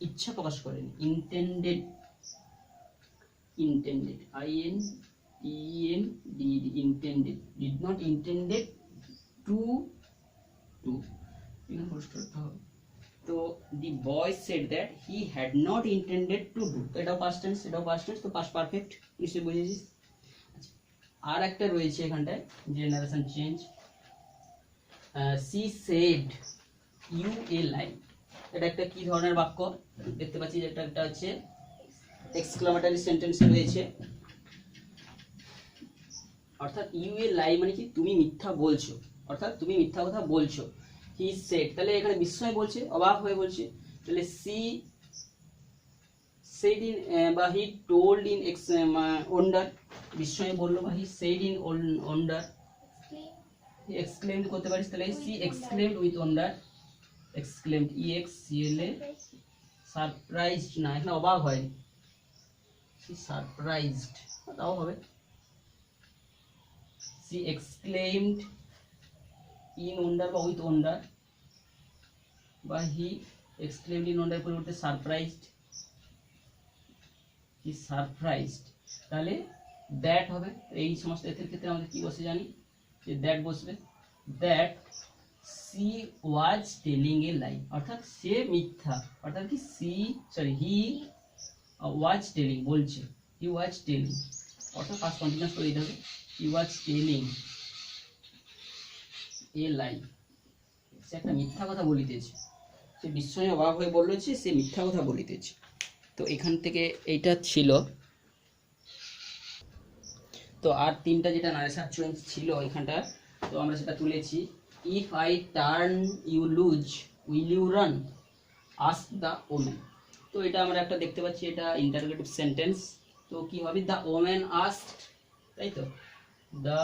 [SPEAKER 1] ইচ্ছা প্রকাশ করেনি, intended, intended, intended, did not intended to do, এখানে post করতে হবে। তো the boy said that he had not intended to do, তো এটাও past tense, এটাও past tense, তো past perfect নিশ্চয়ই বুঝেছিস। আচ্ছা, আর একটা রয়েছে এখানটায় যে narration change, she said you a lie, এটা একটা কি ধরনের বাক্য দেখতে পাচ্ছি, যেটা একটা হচ্ছে এক্সক্লামেটরি সেন্টেন্স রয়েছে, অর্থাৎ ইউ এ লাই মানে কি তুমি মিথ্যা বলছো, অর্থাৎ তুমি মিথ্যা কথা বলছো। হি সেড, তাহলে এখানে বিস্ময় বলছে, অবাক হয়ে বলছে, তাহলে সি সেড ইন বা হি টোল্ড ইন ওন্ডার, বিস্ময়ে বললো, বা he said in wonder, exclaimed করতে পারিস, তাহলে she exclaimed with wonder, exclaimed EXCLA, surprised না, এখানে অবাক হয়নি, সি সারপ্রাইজড তাও হবে, she exclaimed in wonder বা with wonder, বা he exclaimed in wonder পরিবর্তে surprised, he surprised, তাহলে that হবে। এই সমস্ত এর ক্ষেত্রে আমাদের কি বসে জানি, যে that বসবে, that she was telling a lie, অর্থাৎ সে মিথ্যা, অর্থাৎ কি he was telling বলছে, he was telling, অর্থাৎ past continuous করে দিতে হবে, he was telling a lie, সে একটা মিথ্যা কথা বলিতেছে, সে বিস্ময়ে অবাক হয়ে বলল যে সে মিথ্যা কথা বলিতেছে। তো এখান থেকে এইটা ছিল। তো আর তিনটা যেটা নারেশন চেঞ্জ ছিল এখানটা, তো আমরা সেটা তুলেছি। If I turn you loose will you run, ask the woman, তো এটা আমরা একটা দেখতে পাচ্ছি, এটা ইন্টারোগেটিভ সেন্টেন্স, তো কি হবে, দ্য ওম্যান আস্কড, তাই তো, দ্য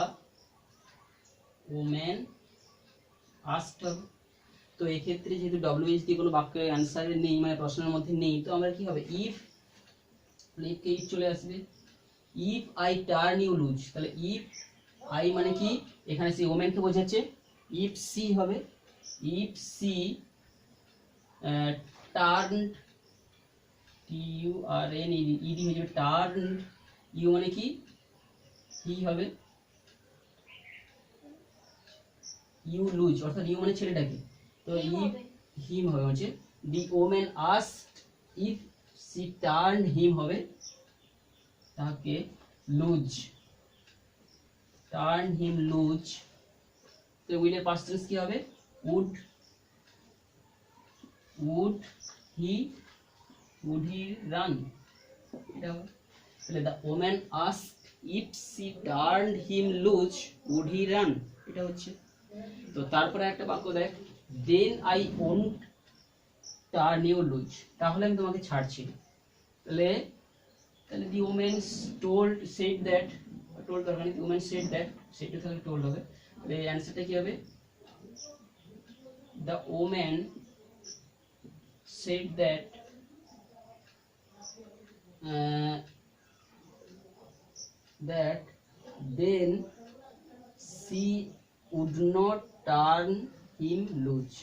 [SPEAKER 1] ওম্যান আস্কড হবে। তো এক্ষেত্রে যেহেতু WH দিয়ে কোনো বাক্যের অ্যান্সারে নেই, মানে প্রশ্নের মধ্যে নেই, তো আমরা কি হবে, ইফ চলে আসবে, if I turn you loose, তাহলে ইফ আই মানে কি এখানে সি ওমেনকে বোঝাচ্ছে, ইফ সি হবে, if she turn, TURN ED হয়ে যাবে, টার্ন ইউ মানে কি হি হবে, ইউ লুজ অর্থাৎ ইউ মানে ছেলেটাকে, তো ইফ হিম হবে হচ্ছে, the women asked if she turn him হবে তাকে লুজ, টার্ন হিম লুজ, তো উইলের পাস্ট টেন্স কি হবে, উড হি রান, এটা হবে, তাহলে the woman asked if she turn him loose would he run, এটা হচ্ছে। তো তারপরে একটা বাক্য দেখ, then I won't turn you loose, তাহলে আমি তোমাকে ছাড়ছি না, তাহলে the women told said that, told দরকার নেই, ওমেন সেড দ্যাট, সেটা তাহলে টোল্ড হবে, তাহলে অ্যান্সারটা কি হবে, the women said that then she would not turn him loose,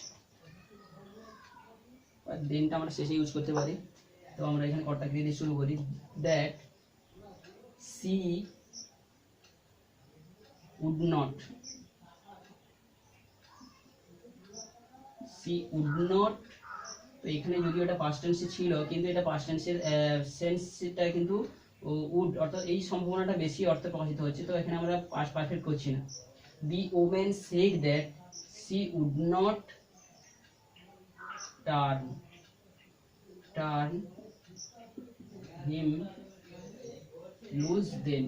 [SPEAKER 1] দেনটা আমরা শেষে ইউজ করতে পারি, তো আমরা এখানে কর্তাকে দিয়ে শুরু করি, দ্যাট সি উড নট, তো এখানে যদিও এটা পাস্ট টেন্সে ছিল, কিন্তু এটা পাস্ট টেন্সের সেন্সটা কিন্তু উড, অর্থাৎ এই সম্ভাবনাটা বেশি অর্থে প্রকাশিত হচ্ছে, তো এখানে আমরা পাস্ট পারফেক্ট করছি না। The women said that she would not turn him loose then,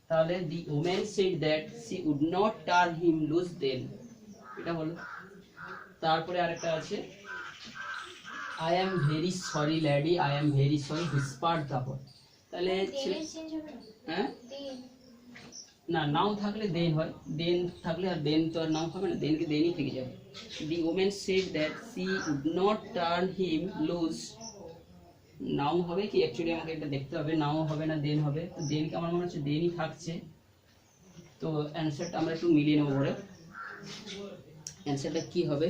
[SPEAKER 1] তাহলে the women said that she would not turn him loose then, এটা হলো। তারপরে আরেকটা আছে, I am very sorry lady, I am very sorry whispered the boy, তাহলে হ্যাঁ না, নাও থাকলে দেন হয়, দেন থাকলে আর দেন তো আর নাও হবে না, দেনকে দেনই থেকে যাবে। The women said that she would not turn him loose, now হবে কি, অ্যাকচুয়ালি আমাকে এটা দেখতে হবে, নাও হবে না দেন হবে, তো দেনকে আমার মনে হচ্ছে দেনই থাকছে, তো অ্যান্সারটা আমরা একটু মিলিয়ে নেবো পরে। অ্যান্সারটা কি হবে?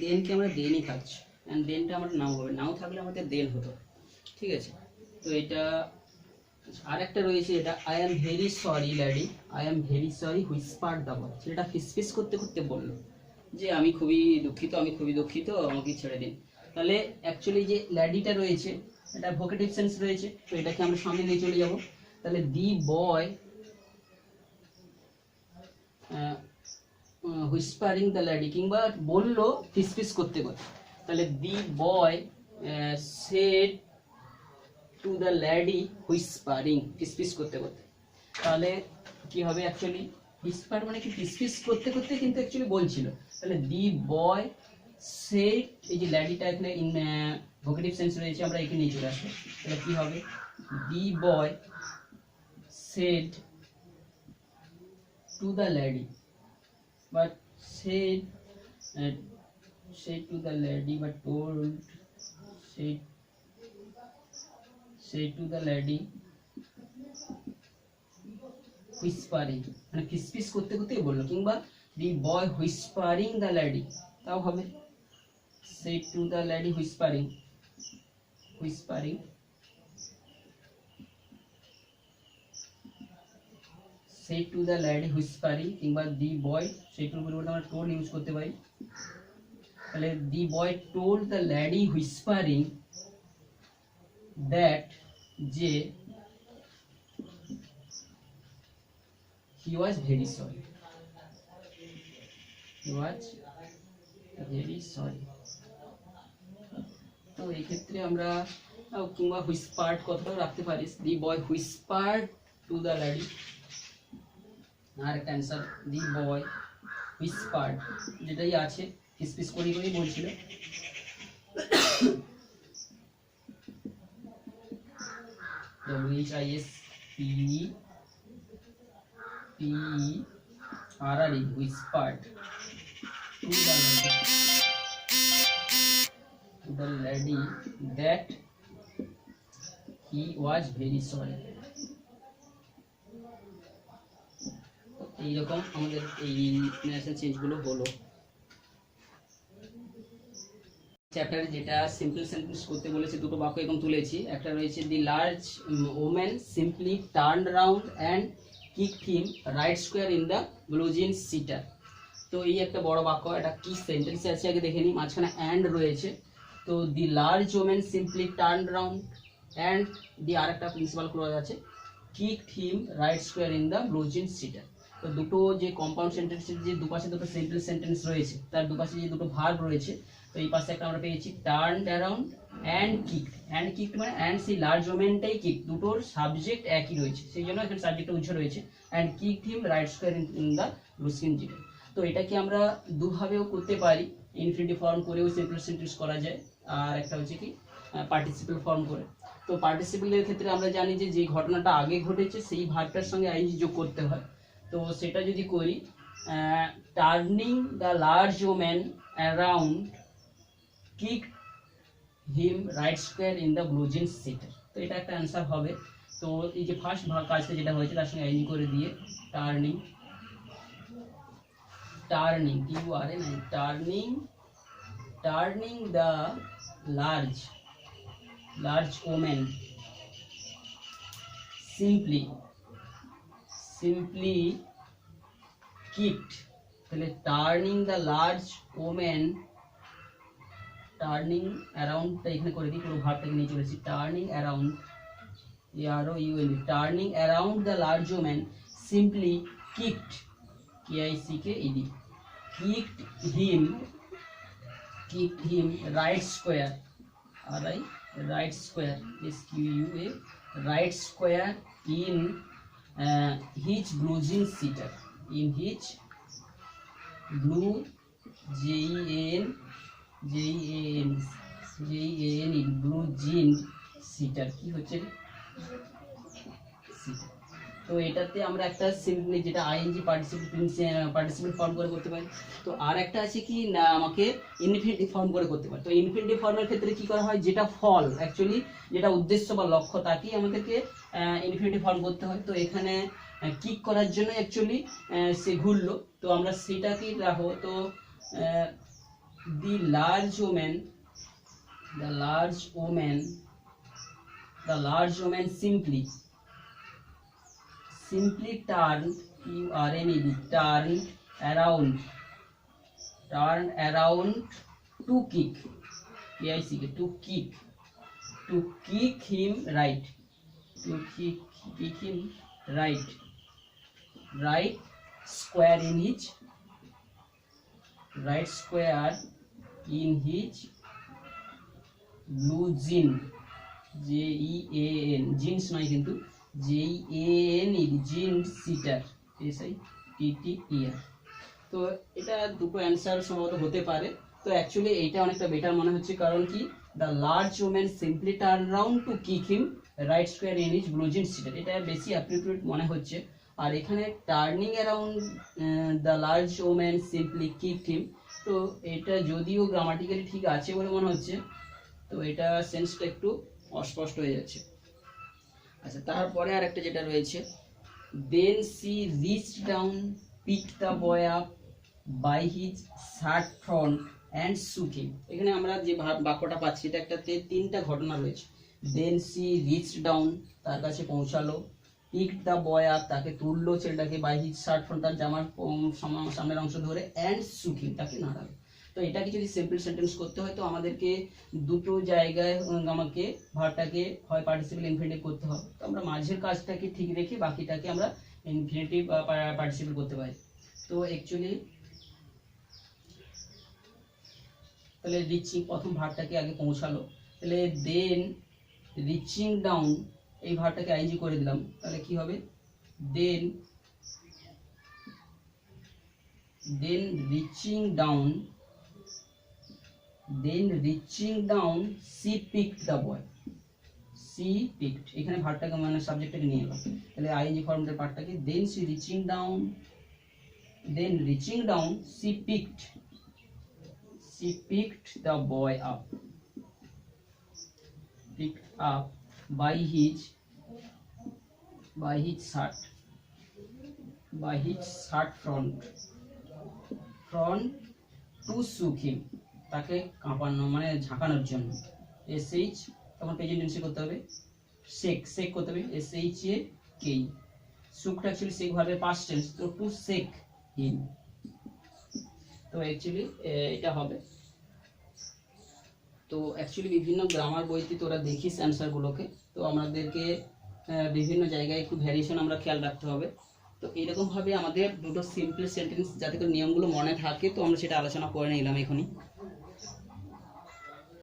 [SPEAKER 1] দেনকে আমরা দেনই থাকছি, অ্যান্ড দেনটা আমার নাও হবে, নাও থাকলে আমাদের দেন হতো, ঠিক আছে। তো এটা আর একটা রয়েছে, এটা I am very sorry lady, I am very sorry Whisper the boy. ছেলেটা ফিসফিস করতে করতে বললো যে আমি খুবই দুঃখিত, আমি খুবই দুঃখিত, আমাকে ছেড়ে দিন। তাহলে অ্যাকচুয়ালি যে ল্যাডিটা রয়েছে এটা ভোকেটিভ সেন্স রয়েছে, তো এটাকে আমরা সামনে নিয়ে চলে যাব। তাহলে the boy whispering the lady, কিংবা বললো ফিসফিস করতে করতে। তাহলে the boy said to the lady whispering, ফিসফিস করতে করতে। তাহলে কি হবে অ্যাকচুয়ালি, হুইসপার মানে কি ফিসফিস করতে করতে কিন্তু অ্যাকচুয়ালি বলছিল। তাহলে দি বয় সেড, এই যে ল্যাডিটা এখানে ইন ভোকেটিভ সেন্স রয়েছে, আমরা এখানে নিয়ে চলে আসবো। তাহলে কি হবে, the boy said to the lady, but said said to the lady, but told said to the lady whispering, মানে ফিসফিস করতে করতে বললো, কিংবা the boy whispering the lady, তাও হবে said to the lady whispering said to the lady whispering, কিংবা the boy said to পরিবর্তে আমরা told ইউজ করতে পারি। তাহলে the boy told the lady whispering that যে he was very sorry, he was very sorry। তো এই ক্ষেত্রে আমরা কিংবা whispered কথাটাও রাখতে পারি, the boy whispered to the lady। আর একটা অ্যান্সার, দি বয় হুইসপার্ড, যেটাই আছে ফিসফিস করি করেই বলছিল। WHISPERRE হুইসপার্ড to the lady that he was very sorry। এইরকম আমাদের এই ন্যারেশন চেঞ্জগুলো হলো। চ্যাপ্টারে যেটা সিম্পল সেন্টেন্স করতে বলেছে, দুটো বাক্য এরকম তুলেছি। একটা রয়েছে, the large woman simply turn round and kick him right square in the blue jeans sitter. তো এই একটা বড় বাক্য, এটা কি সেন্টেন্স আছে আগে দেখে নিই। মাঝখানে অ্যান্ড রয়েছে, তো the large woman simply turn round and the আর একটা প্রিন্সিপাল ক্লজ আছে, kick him right square in the blue jeans sitter. তো দুটো যে কম্পাউন্ড সেন্টেন্সের যে দুপাশে দুটো সিম্পল সেন্টেন্স রয়েছে, তার দুপাশে যে দুটো ভার্ব রয়েছে, তো এই পাশে একটা আমরা পেয়েছি turned around and kicked. And kicked মানে অ্যান্ড সেই লার্জ ওমেনটাই কিক, দুটোর সাবজেক্ট একই রয়েছে, সেই জন্য এখানে সাবজেক্টটা উজ্জ্বল রয়েছে। And kicked him right square in the blue jeans sitter. তো এটাকে আমরা দুভাবেও করতে পারি, ইনফিনিটিভ ফর্ম করেও সিম্পল সেন্টেন্স করা যায়, আর একটা হচ্ছে কি পার্টিসিপল ফর্ম করে। তো পার্টিসিপলের ক্ষেত্রে আমরা জানি যে যে ঘটনাটা আগে ঘটেছে সেই ভার্বটার সঙ্গে আইএনজি যোগ করতে হয়। তো সেটা যদি করি, turning the large woman around kick him right square in the blue jeans sitter. তো এটা একটা অ্যান্সার হবে। তো এই যে ফার্স্ট কাজটা যেটা হয়েছে তার সঙ্গে আইএনজি করে দিয়ে turning the large woman simply kicked। তাহলে turning the large woman, turning অ্যারাউন্ডটা এখানে করে দিই, পুরো ভার্বটাকে নিয়ে চলেছি। Turning around, turning around the large woman simply kicked, KICKED, kicked him right square, right square, SQUA, right square in his blue jeans sitter, in his blue JEAN blue jeans sitter। কি হচ্ছে seater? তো তো এটাতে আমরা একটা simply যেটা ING participle form করে করতে পারি। তো আর একটা আছে কি না, আমাকে ইনফিনিটিভ ফর্ম করে করতে পারি। তো ইনফিনিটিভ ফর্মের ক্ষেত্রে কি করা হয়, যেটা ফল অ্যাকচুয়ালি যেটা উদ্দেশ্য বা লক্ষ্য তাকেই আমাদেরকে ইনফিনিটিভ ফর্ম করতে হয়। তো এখানে কিক করার জন্য অ্যাকচুয়ালি সে ঘুরলো, তো আমরা সেটাকেই রাখবো। তো the large woman the large woman simply turned around to kick him right, right square in his blue জিন, JEAN জিন্স নয় কিন্তু JEAN জিন সিটার SITTER। তো এটা দুটো অ্যান্সার সম্ভবত হতে পারে। তো অ্যাকচুয়ালি এইটা অনেকটা বেটার মনে হচ্ছে, কারণ কি the large woman simply turn round to kick him right square in his blue jean sitter, এটা বেশি অ্যাপ্রোপ্রিয়েট মনে হচ্ছে। আর এখানে turning around the large woman simply kick him, তো এটা যদিও গ্রামাটিক্যালি ঠিক আছে বলে মনে হচ্ছে, তো এটা সেন্সটা একটু অস্পষ্ট হয়ে যাচ্ছে। আচ্ছা, তারপরে আর একটা যেটা রয়েছে, then she reach down pick the boy up by his shirt front and shook him. এখানে আমরা যে বাক্যটা পাচ্ছি এটা একটাতে তিনটা ঘটনা রয়েছে। দেন সি রিচ ডাউন, তার কাছে পৌঁছালো, পিক দ্য বয় আপ, তাকে তুললো ছেলেটাকে, বাই হিজ শার্ট ফ্রন্ট, তার জামার সামনের অংশ ধরে, অ্যান্ড শুক হিম, তাকে নাড়ালো। তো এটাকে যদি সিম্পল সেন্টেন্স করতে হয় তো আমাদেরকে দুটো জায়গায় আমাকে ভার্বটাকে হয় পার্টিসিপল ইনফিনিটিভ করতে হবে। তো আমরা মাঝের কাজটাকে ঠিক রেখে বাকিটাকে আমরা ইনফিনিটিভ বা পার্টিসিপল করতে পারি। তো অ্যাকচুয়ালি তাহলে রিচিং, প্রথম ভার্বটাকে আগে পৌঁছালো, তাহলে দেন রিচিং ডাউন, এই ভার্বটাকে আইএনজি করে দিলাম, তাহলে কি হবে, then reaching down she picked the boy, এখানে ভার্বটাকে মানে সাবজেক্টটাকে নিয়ে এলাম, তাহলে আইএনজি ফর্মটার পার্টটাকে then reaching down she picked the boy up by his shirt front to shook him, তাকে কাঁপানো মানে ঝাঁকানোর জন্য। SH তখন প্রেজেন্ট টেন্সে করতে হবে, শেক করতে হবে, SHAK। শুকটা অ্যাকচুয়ালি শেক ভার্বের পাস্ট টেন্স, তো টু শেক হিম, তো অ্যাকচুয়ালি এটা হবে। তো অ্যাকচুয়ালি বিভিন্ন গ্রামার বইতে তোরা দেখিস অ্যান্সারগুলোকে, তো আমাদেরকে বিভিন্ন জায়গায় একটু ভ্যারিয়েশন আমরা খেয়াল রাখতে হবে। তো এরকমভাবে আমাদের দুটো সিম্পল সেন্টেন্স যাতে করে নিয়মগুলো মনে থাকে, তো আমরা সেটা আলোচনা করে নিলাম এখনই।